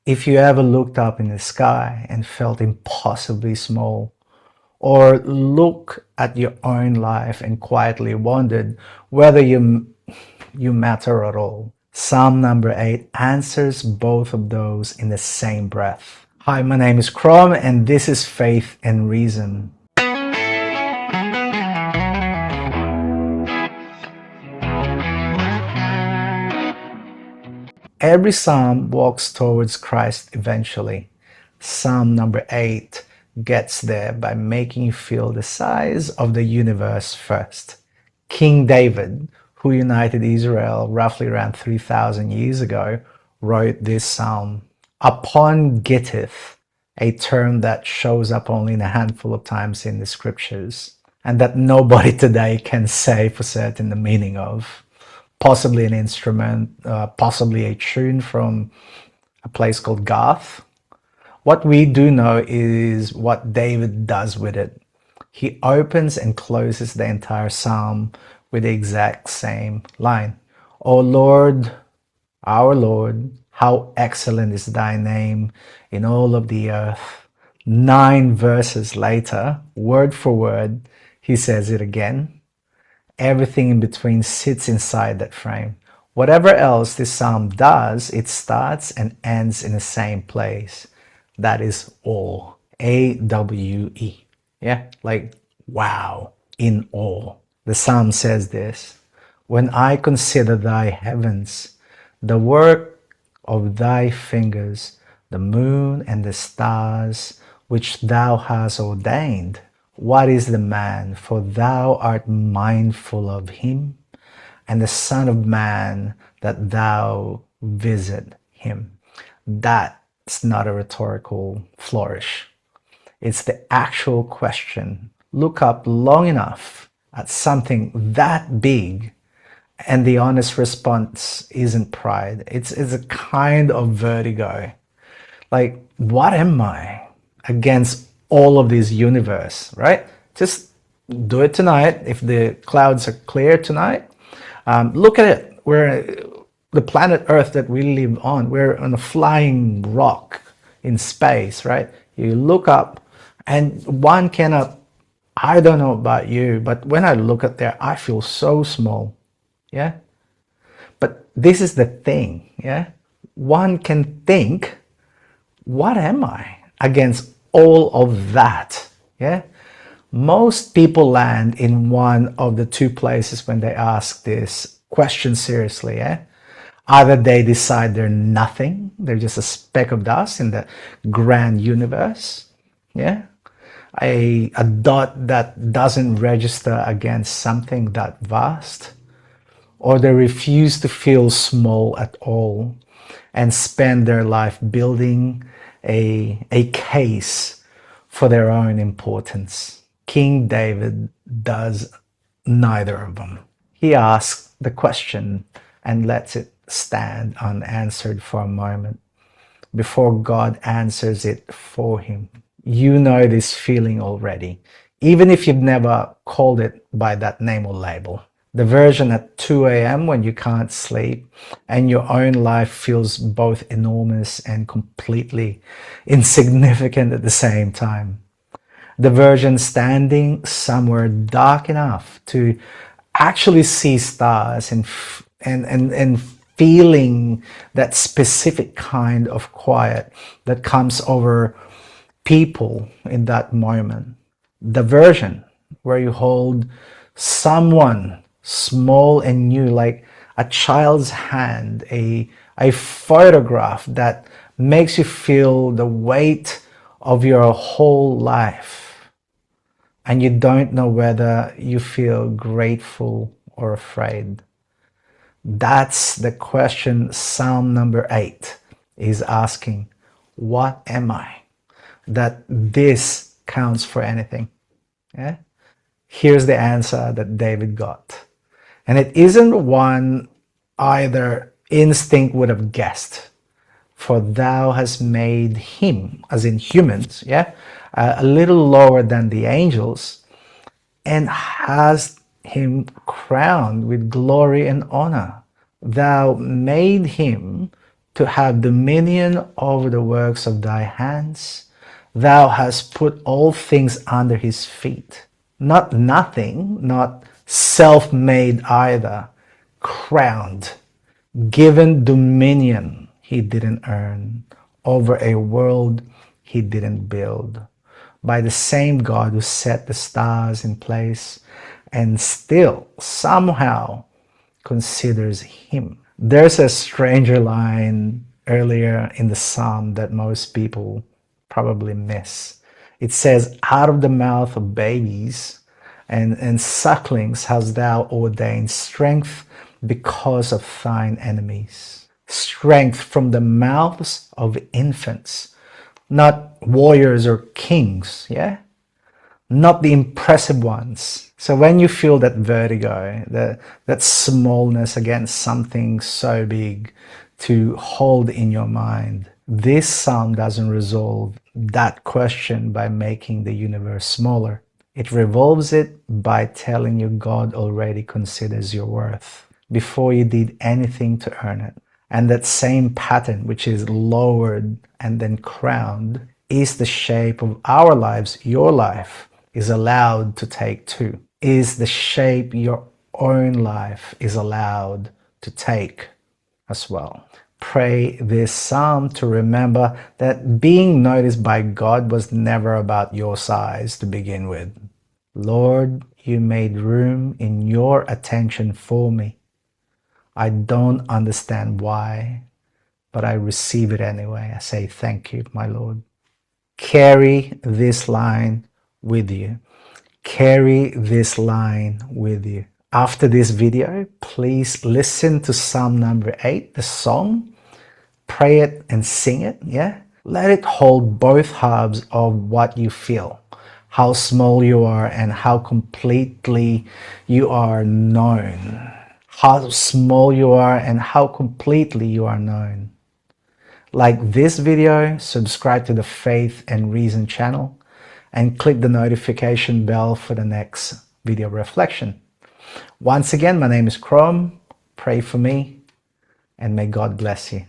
If you ever looked up in the sky and felt impossibly small, or look at your own life and quietly wondered whether you matter at all, Psalm number 8 answers both of those in the same breath. Hi, my name is Crom, and this is Faith and Reason. Every psalm walks towards Christ eventually. Psalm number 8 gets there by making you feel the size of the universe first. King David, who united Israel roughly around 3,000 years ago, wrote this psalm. Upon Gittith, a term that shows up only in a handful of times in the scriptures, and that nobody today can say for certain the meaning of. Possibly an instrument, possibly a tune from a place called Gath. What we do know is what David does with it. He opens and closes the entire psalm with the exact same line. O Lord, our Lord, how excellent is thy name in all of the earth. 9 verses later, word for word, he says it again. Everything in between sits inside that frame. Whatever else this psalm does, it starts and ends in the same place. That is awe. A-W-E. Yeah, like wow, in awe. The psalm says this: when I consider thy heavens, the work of thy fingers, the moon and the stars, which thou hast ordained, what is the man, for thou art mindful of him, and the Son of Man, that thou visit him? That's not a rhetorical flourish. It's the actual question. Look up long enough at something that big, and the honest response isn't pride. It's a kind of vertigo. Like, what am I against all of this universe, right? Just do it tonight. If the clouds are clear tonight, look at it. We're the planet Earth that we live on. We're on a flying rock in space, right? You look up and one cannot, I don't know about you, but when I look at there, I feel so small. Yeah. But this is the thing. Yeah. One can think, what am I against all of that? Yeah. Most people land in one of the two places when they ask this question seriously. Yeah. Either they decide they're nothing, they're just a speck of dust in the grand universe. Yeah. A dot that doesn't register against something that vast. Or they refuse to feel small at all and spend their life building a case for their own importance. King David does neither of them. He asks the question and lets it stand unanswered for a moment before God answers it for him. You know this feeling already, even if you've never called it by that name or label. The version at 2 a.m. when you can't sleep and your own life feels both enormous and completely insignificant at the same time. The version standing somewhere dark enough to actually see stars and feeling that specific kind of quiet that comes over people in that moment. The version where you hold someone small and new, like a child's hand, a photograph that makes you feel the weight of your whole life, and you don't know whether you feel grateful or afraid. That's the question Psalm number 8 is asking. What am I? That this counts for anything. Yeah? Here's the answer that David got. And it isn't one either instinct would have guessed. For thou hast made him, as in humans, yeah, a little lower than the angels, and hast him crowned with glory and honor. Thou made him to have dominion over the works of thy hands. Thou hast put all things under his feet. Not nothing, not self-made either, crowned, given dominion he didn't earn over a world he didn't build, by the same God who set the stars in place and still somehow considers him. There's a stranger line earlier in the psalm that most people probably miss. It says, out of the mouth of babies and sucklings hast thou ordained strength because of thine enemies. Strength from the mouths of infants, not warriors or kings, yeah? Not the impressive ones. So when you feel that vertigo, that smallness against something so big to hold in your mind, this psalm doesn't resolve that question by making the universe smaller. It revolves it by telling you God already considers your worth before you did anything to earn it. And that same pattern, which is lowered and then crowned, is the shape of our lives, your life is allowed to take too. Is the shape your own life is allowed to take as well. Pray this psalm to remember that being noticed by God was never about your size to begin with. Lord, you made room in your attention for me. I don't understand why, but I receive it anyway. I say thank you, my Lord. Carry this line with you. Carry this line with you. After this video, please listen to Psalm number 8, the song. Pray it and sing it, yeah? Let it hold both halves of what you feel. How small you are and how completely you are known. How small you are and how completely you are known. Like this video, subscribe to the Faith and Reason channel, and click the notification bell for the next video reflection. Once again, my name is Chrome. Pray for me, and may God bless you.